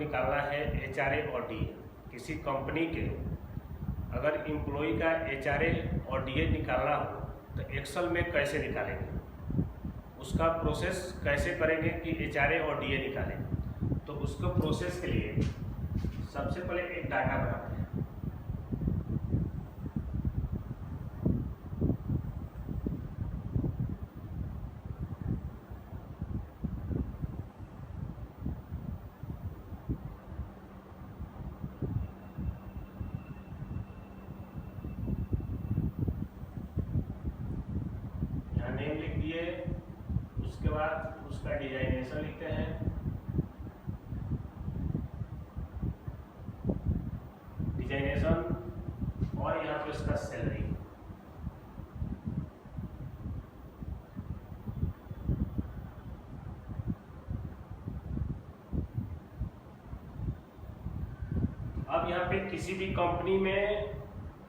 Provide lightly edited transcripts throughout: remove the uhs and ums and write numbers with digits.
निकालना है HRA और DA। किसी कंपनी के अगर एम्प्लॉय का HRA और DA निकालना हो तो एक्सेल में कैसे निकालेंगे, उसका प्रोसेस कैसे करेंगे कि HRA और DA निकालें। तो उसको प्रोसेस के लिए सबसे पहले एक डाटा बनाते हैं। नेम लिख दिए, उसके बाद उसका डिजाइनेशन लिखते हैं, डिजाइनेशन और यहाँ पे उसका सैलरी। अब यहाँ पे किसी भी कंपनी में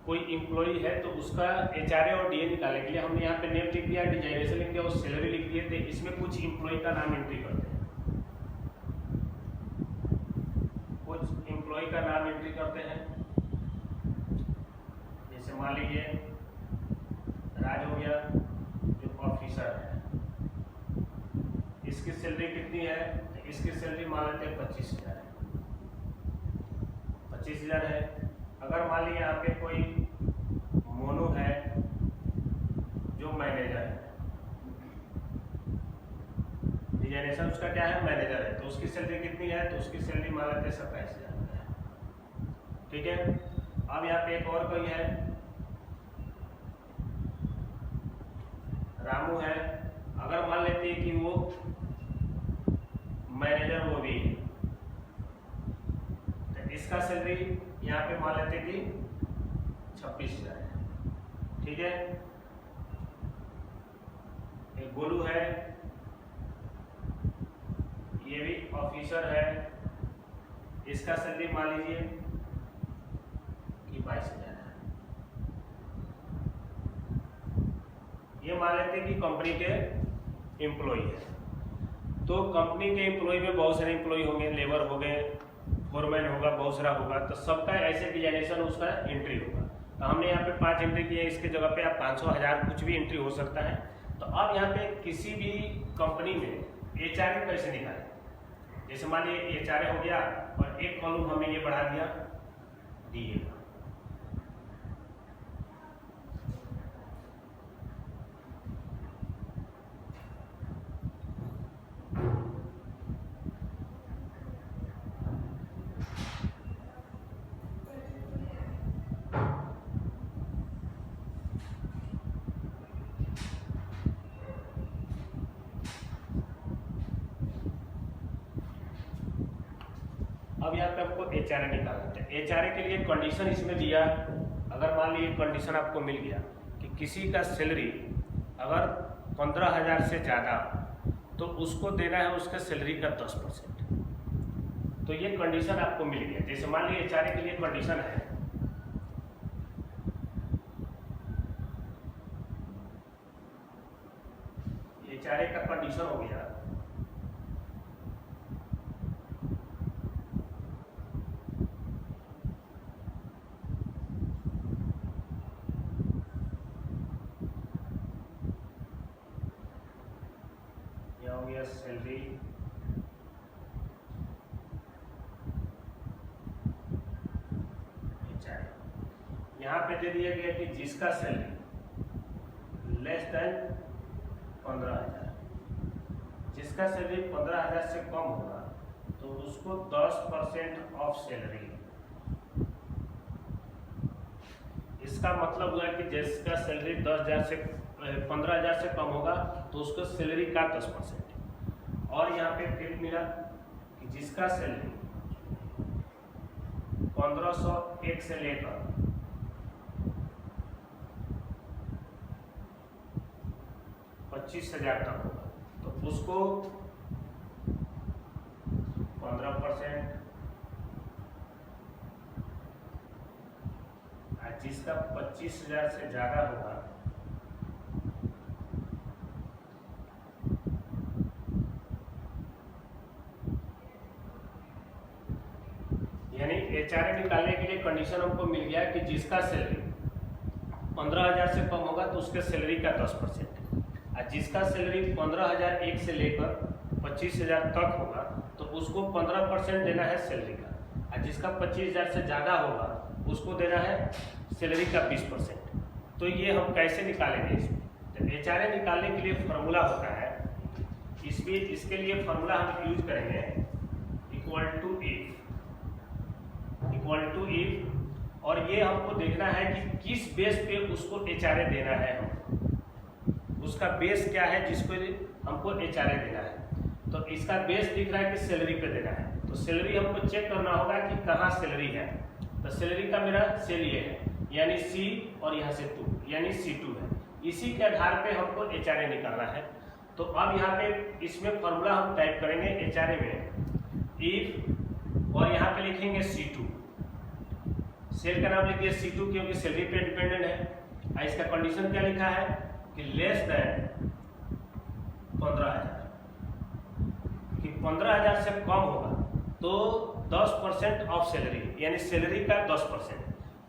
कोई एम्प्लॉय है तो उसका HRA और DA निकालने के लिए हमने यहाँ पे नेम लिख दिया, डिजाइनेशन लिख दिया और सैलरी लिख दिए थे। इसमें कुछ एम्प्लॉय का नाम एंट्री करते हैं, कुछ एम्प्लॉय का नाम एंट्री करते हैं। जैसे मान लीजिए राज हो गया जो ऑफिसर है, इसकी सैलरी कितनी है, तो इसकी सैलरी मान लेते हैं 25,000 है, 25,000 है। अगर मान लीजिए यहाँ पे कोई मोनू है जो मैनेजर है, डिजाइनेशन उसका क्या है, मैनेजर है, तो उसकी सैलरी कितनी है, तो उसकी सैलरी मान लेते हैं 27,000 है। ठीक है। अब यहाँ पे एक और कोई है, रामू है, अगर मान लेते हैं कि वो मैनेजर वो भी है, तो इसका सैलरी यहाँ पे मान लेते कि 26,000 है। ठीक है। एक गोलू है, ये भी ऑफिसर है, इसका सैलरी मान लीजिए कि 22,000 है। ये मान लेते हैं कि कंपनी के एम्प्लॉय है। तो कंपनी के एम्प्लॉय में बहुत सारे एम्प्लॉय होंगे, लेबर हो गए, फोरमैन होगा, बहुत सारा होगा, तो सबका ऐसे डिजाइनेशन उसका एंट्री होगा। तो हमने यहाँ पे 5 एंट्री किए, इसके जगह पे आप 500, 1000 कुछ भी एंट्री हो सकता है। तो अब यहाँ पे किसी भी कंपनी में HRA कैसे निकालें, जैसे मान लीजिए HRA हो गया और एक कॉलम हमने ये बढ़ा दिया DA का। अब यहाँ पे आपको HRA निकालना है। HRA के लिए कंडीशन इसमें दिया, अगर मान लीजिए कंडीशन आपको मिल गया कि किसी का सैलरी अगर 15,000 से ज़्यादा तो उसको देना है उसका सैलरी का 10%। तो ये कंडीशन आपको मिल गया। जैसे मान लीजिए HRA के लिए कंडीशन है, HRA का कंडीशन हो गया सैलरी यहाँ पे दे दिया गया कि जिसका सैलरी लेस देन 15,000, जिसका सैलरी 15,000 से कम होगा तो उसको 10% ऑफ सैलरी। इसका मतलब हुआ कि जिसका सैलरी 10,000 से 15,000 से कम होगा तो उसको सैलरी का 10%। और यहाँ पे फिर मिला कि जिसका सैलरी 1501 से लेकर 25,000 तक होगा तो उसको 15%, जिसका 25,000 से ज़्यादा होगा HRA निकालने के लिए कंडीशन हमको मिल गया कि जिसका सैलरी 15,000 से कम होगा तो उसके सैलरी का 10%, और जिसका सैलरी 15,001 से लेकर 25,000 तक होगा तो उसको 15% देना है सैलरी का, और जिसका 25,000 से ज़्यादा होगा उसको देना है सैलरी का 20%। तो ये हम कैसे निकालेंगे इसमें? तो HRA निकालने के लिए फॉर्मूला होता है, इसके लिए फॉर्मूला हम यूज करेंगे इक्वल टू इफ, और ये हमको देखना है कि किस बेस पे उसको HRA देना है, हम उसका बेस क्या है जिसको हमको HRA देना है। तो इसका बेस दिख रहा है कि सैलरी पे देना है, तो सैलरी हमको चेक करना होगा कि कहाँ सैलरी है। तो सैलरी का मेरा सेल ये है, यानी C और यहाँ से 2 यानी C2 है। इसी के आधार पे हमको HRA निकालना है। तो अब यहाँ पे इसमें फॉर्मूला हम टाइप करेंगे HRA में इफ, और यहाँ पे लिखेंगे C2, सेल का नाम लिखिए C2 क्योंकि सैलरी पे डिपेंडेंट है। और इसका कंडीशन क्या लिखा है कि लेस देन 15,000, कि 15,000 से कम होगा तो 10% ऑफ सैलरी, यानी सैलरी का 10%।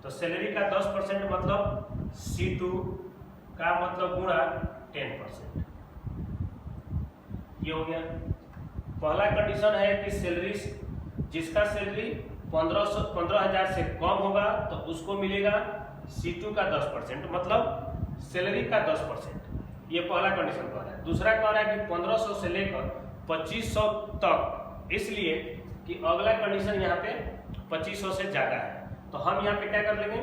तो सैलरी का 10% मतलब C2 का मतलब गुणा 10%, ये हो गया। पहला कंडीशन है कि सैलरी, जिसका सैलरी 15,000 से कम होगा तो उसको मिलेगा C2 का 10%, मतलब सैलरी का 10%। ये पहला कंडीशन कह रहा है। दूसरा कह रहा है कि 1500 से लेकर 2500 तक, इसलिए कि अगला कंडीशन यहाँ पे 2500 से ज्यादा है। तो हम यहाँ पे क्या कर लेंगे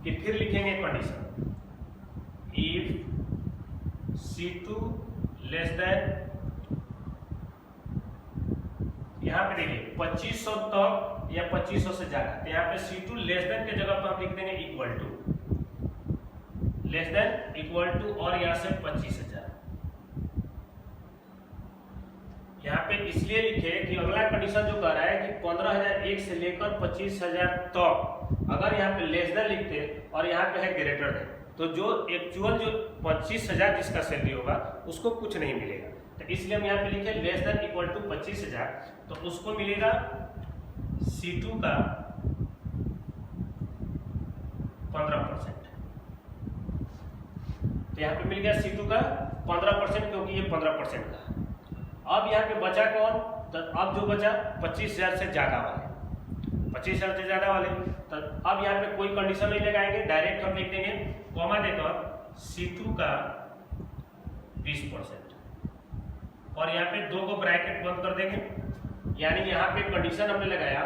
कि फिर लिखेंगे condition if C2 less then, यहाँ पे देखिए 2500 तक या 2500 से ज्यादा, तो यहाँ पे C2 लेस देन के जगह पर हम लिख देंगे equal to, less than equal to, और यहाँ से 25,000। यहाँ पे इसलिए लिखे कि अगला कंडीशन जो कह रहा है कि 15,001 से लेकर 25,000 तक, अगर यहाँ पे लेस देन लिखते और यहाँ पे है ग्रेटर देन, तो जो एक्चुअल जो 25,000 जिसका सैलरी होगा उसको कुछ नहीं मिलेगा। तो इसलिए हम यहाँ पे लिखे लेस देन इक्वल टू 25,000, तो उसको मिलेगा C2 का 15%। तो यहाँ पे मिल गया C2 का 15%, क्योंकि ये 15% का। अब यहाँ पे बचा कौन? तो अब जो बचा 25,000 से ज्यादा वाले, 25,000 से ज्यादा वाले। तो अब यहाँ पे कोई कंडीशन नहीं लगाएंगे, डायरेक्ट हम लिख देंगे कॉमा देकर C2 का 20%, और यहाँ पे 2 को ब्रैकेट बंद कर देंगे। यानी यहाँ पे कंडीशन हमने लगाया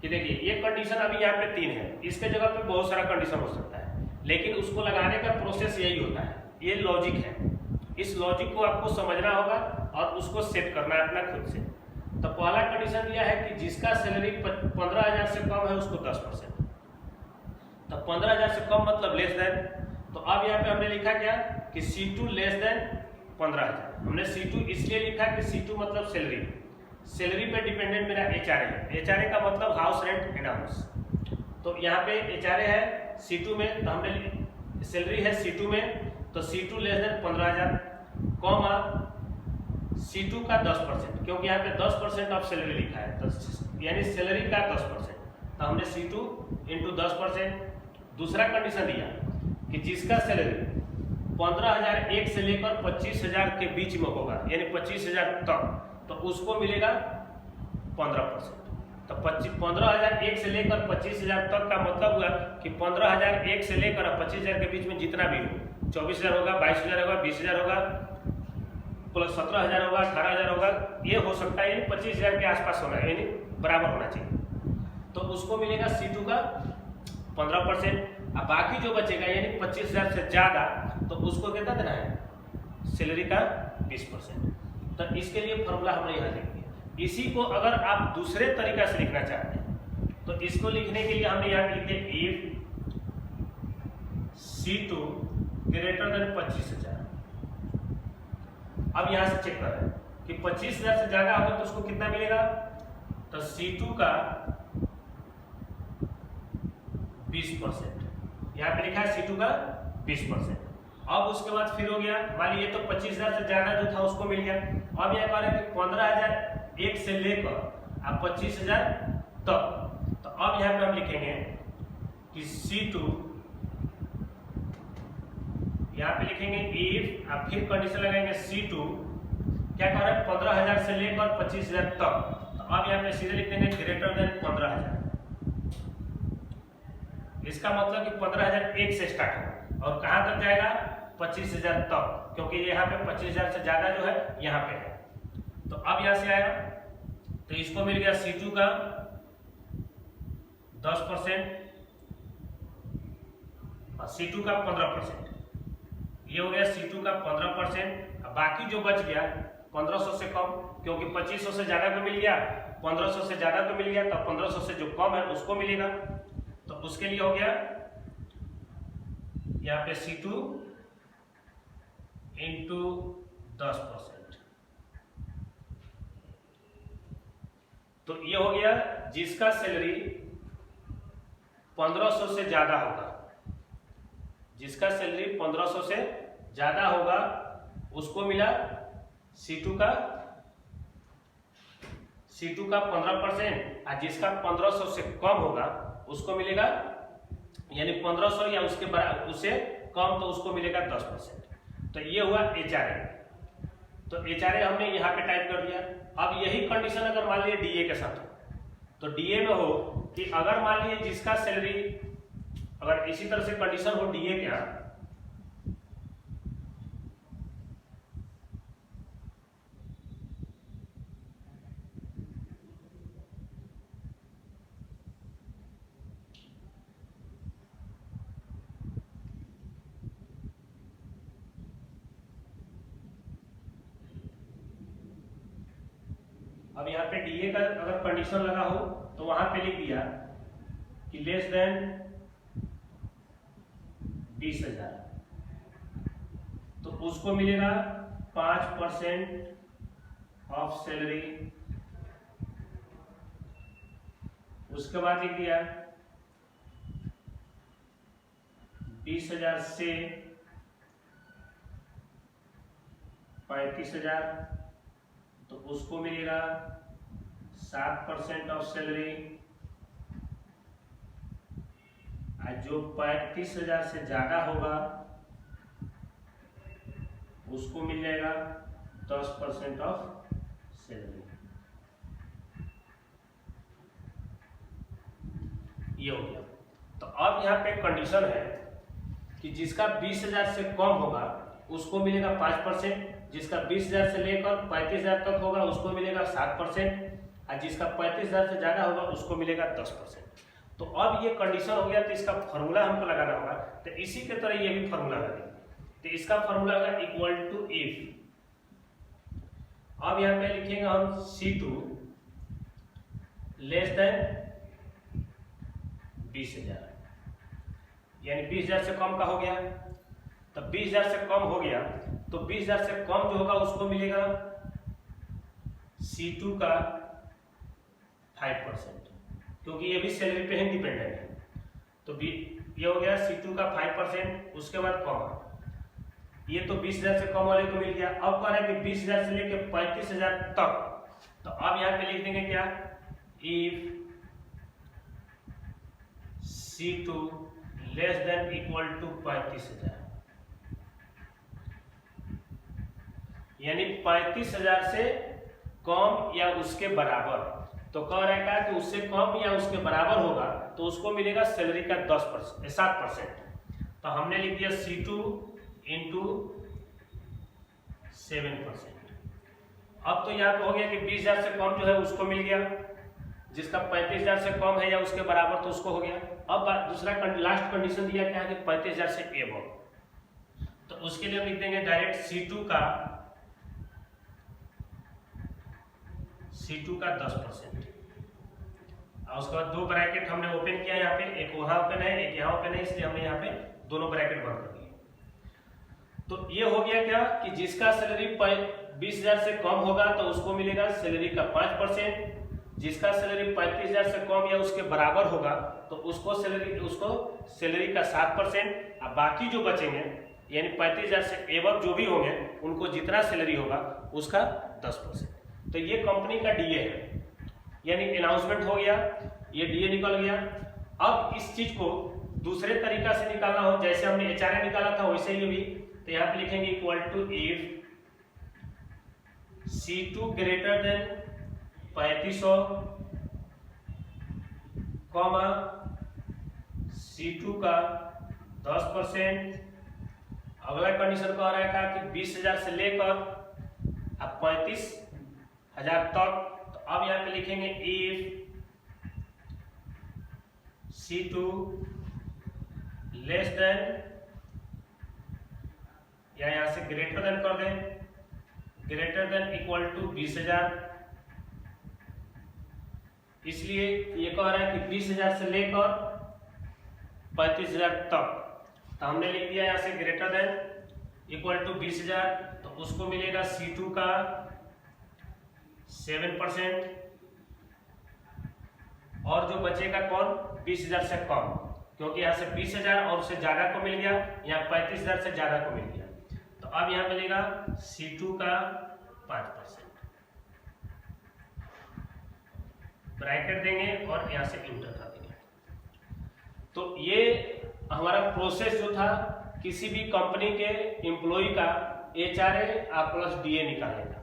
कि देखिए ये कंडीशन अभी यहाँ पे 3 है, इसके जगह पे बहुत सारा कंडीशन हो सकता है, लेकिन उसको लगाने का प्रोसेस यही होता है, ये लॉजिक है। इस लॉजिक को आपको समझना होगा और उसको सेट करना है अपना खुद से। तो पहला कंडीशन दिया है कि जिसका सैलरी 15,000 से कम है उसको 10%, तो 15,000 से कम मतलब लेस देन। तो अब यहाँ पे हमने लिखा क्या कि C2 लेस देन 15,000। हमने C2 इसलिए लिखा कि C2 मतलब सैलरी, सैलरी पे डिपेंडेंट मेरा HRA है। HRA का मतलब हाउस रेंट एलाउंस। तो यहाँ पे HRA है C2 में, तो हमने सैलरी है C2 में, तो C2 less then 15,000 comma C2 का 10%, क्योंकि यहाँ पे 10% ऑफ सैलरी लिखा है, तो यानी सैलरी का 10%, तो हमने C2 इंटू 10%। दूसरा कंडीशन दिया कि जिसका सैलरी 15,001 से लेकर 25,000 के बीच में होगा, यानी 25,000 तक, तो उसको मिलेगा 15%। तो 15,001 से लेकर 25,000 तक का मतलब हुआ कि 15,001 से लेकर 25,000 के बीच में जितना भी हो, 24,000 होगा, 22,000 होगा, 20,000 होगा, प्लस 17,000 होगा, 18,000 होगा, ये हो सकता है, यानी 25,000 के आसपास होना है, यानी बराबर होना चाहिए। तो उसको मिलेगा C2 का 15%। अब बाकी जो बचेगा यानी 25,000 से ज्यादा, तो उसको कितना देना है? सैलरी का 20%। तो इसके लिए फॉर्मूला हमने यहाँ लिख दिया। इसी को अगर आप दूसरे तरीका से लिखना चाहते हैं तो इसको लिखने के लिए हमने यहाँ पे लिखे इफ C2 ग्रेटर देन 25,000। अब यहाँ से चेक कर रहे हैं कि 25,000 से ज्यादा होगा तो उसको कितना मिलेगा? तो C2 का 20%, यहाँ पे लिखा है C2 का 20%। अब उसके बाद फिर हो गया, मान लीजिए तो 25,000 से ज्यादा जो था उसको मिल गया। अब यहाँ कह रहे हैं कि 15,001 से लेकर 25,000 तक, तो अब यहाँ पे हम लिखेंगे कि C2, यहाँ पे लिखेंगे इफ, अब फिर कंडीशन लगाएंगे C2 क्या कह रहा है 15,000 से लेकर 25,000 तक। तो अब यहाँ पे सीधे लिख देंगे ग्रेटर देन 15,000। इसका मतलब कि 15,000 एक से स्टार्ट होगा और कहां तक जाएगा 25,000 तक, क्योंकि यहाँ पे 25,000 से ज्यादा जो है यहाँ पे है। तो अब यहां से आया तो इसको मिल गया C2 का 10% और C2 का 15%। ये हो गया C2 का 15%। बाकी जो बच गया 1500 से कम, क्योंकि 2500 से ज्यादा को मिल गया, 1500 से ज्यादा को मिल गया, तो 1500 से जो कम है उसको मिलेगा। तो उसके लिए हो गया यहाँ पे C2 इंटू 10%। तो ये हो गया जिसका सैलरी 1500 से ज्यादा होगा, जिसका सैलरी 1500 से ज्यादा होगा उसको मिला C2 का 15%, और जिसका 1500 से कम होगा उसको मिलेगा, यानी 1500 या उसके बराबर उससे कम, तो उसको मिलेगा 10%। तो ये हुआ HRA। तो HRA हमने यहाँ पे टाइप कर दिया। अब यही कंडीशन अगर मान लीजिए DA के साथ हो, तो DA में हो कि अगर मान लीजिए जिसका सैलरी, अगर इसी तरह से कंडीशन हो DA क्या, अब यहाँ पे DA का अगर कंडीशन लगा हो तो वहां पे लिख दिया कि लेस देन 20,000, तो उसको मिलेगा 5% ऑफ सैलरी। उसके बाद लिख दिया 20,000 से 35,000, तो उसको मिलेगा 7% ऑफ सैलरी। जो 35,000 से ज्यादा होगा उसको मिल जाएगा 10% ऑफ सैलरी। ये हो गया। तो अब यहाँ पे कंडीशन है कि जिसका 20,000 से कम होगा उसको मिलेगा 5%, जिसका 20,000 से लेकर 35,000 तक होगा उसको मिलेगा 7%, और जिसका 35,000 से ज्यादा होगा उसको मिलेगा 10%। तो अब ये कंडीशन हो गया, तो इसका फॉर्मूला हमको लगाना होगा। तो इसी के तरह ये भी फॉर्मूला लगा, तो इसका फॉर्मूला होगा इक्वल टू इफ। अब यहाँ पे लिखेंगे हम C2 लेस देन 20,000, यानी 20,000 से कम का हो गया। तो 20,000 से कम हो गया, तो 20,000 से कम जो होगा उसको मिलेगा C2 का 5%, क्योंकि ये भी सैलरी पे ही डिपेंडेंट है। तो ये हो गया C2 का 5%। उसके बाद कॉमा, ये तो 20,000 से कम वाले को मिल गया। अब कह रहा है कि 20,000 से लेकर 35,000 तक, तो अब यहाँ पे लिख देंगे क्या, if C2 less than equal to 35,000, यानी 35,000 से कम या उसके बराबर। तो कह रहा है कि उससे कम या उसके बराबर होगा तो उसको मिलेगा सैलरी का 7%। तो हमने लिख दिया C2 इंटू 7%। अब तो यहाँ पे हो गया कि 20,000 से कम जो है उसको मिल गया, जिसका 35,000 से कम है या उसके बराबर तो उसको हो गया। अब दूसरा लास्ट कंडीशन दिया क्या है कि 35,000 से एबव, तो उसके लिए हम लिख देंगे डायरेक्ट C2 का 10%। और उसके बाद दो ब्रैकेट हमने ओपन किया यहाँ पे, एक वहां ओपन है एक यहाँ ओपन है, इसलिए हमने यहाँ पे दोनों ब्रैकेट बंद कर दिए। तो ये हो गया क्या कि जिसका सैलरी 20,000 से कम होगा तो उसको मिलेगा सैलरी का 5%, जिसका सैलरी 35,000 से कम या उसके बराबर होगा तो उसको सैलरी का 7%, और बाकी जो बचेंगे यानी 35,000 से एबव जो भी होंगे उनको जितना सैलरी होगा उसका 10%। तो ये कंपनी का DA है, यानी अनाउंसमेंट हो गया। ये डीए निकल गया। अब इस चीज को दूसरे तरीका से निकालना हो, जैसे हमने एचआरए निकाला था वैसे ही भी, तो यहाँ पे लिखेंगे equal to if C2 greater than 3500 comma C2 का 10%। अगला कंडीशन कह रहा था कि 20,000 से लेकर अब 35,000 तक। तो अब यहाँ पे लिखेंगे इफ C2 लेस देन, या यहाँ से ग्रेटर देन कर दें, ग्रेटर देन इक्वल टू 20,000। इसलिए ये कह रहा है कि 20,000 से लेकर 35,000 तक। तो हमने लिख दिया यहाँ से ग्रेटर देन इक्वल टू 20,000, तो उसको मिलेगा C2 का 7%, और जो बचेगा कौन, 20,000 से कम, क्योंकि यहाँ से 20,000 और उससे ज्यादा को मिल गया, यहाँ 35,000 से ज्यादा को मिल गया। तो अब यहाँ मिलेगा C2 का 5%, ब्रैकेट देंगे और यहाँ से इंटर कर देंगे। तो ये हमारा प्रोसेस जो था किसी भी कंपनी के एम्प्लॉय का एचआरए प्लस डीए निकालने का।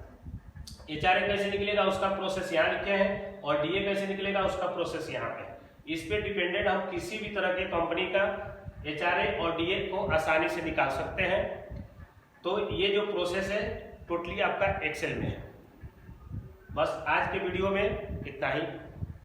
एचआरए कैसे निकलेगा उसका प्रोसेस यहाँ लिखे हैं, और डीए कैसे निकलेगा उसका प्रोसेस यहाँ पे। इस पे डिपेंडेंट हम किसी भी तरह के कंपनी का एचआरए और डीए को आसानी से निकाल सकते हैं। तो ये जो प्रोसेस है टोटली आपका एक्सेल में है। बस आज के वीडियो में इतना ही।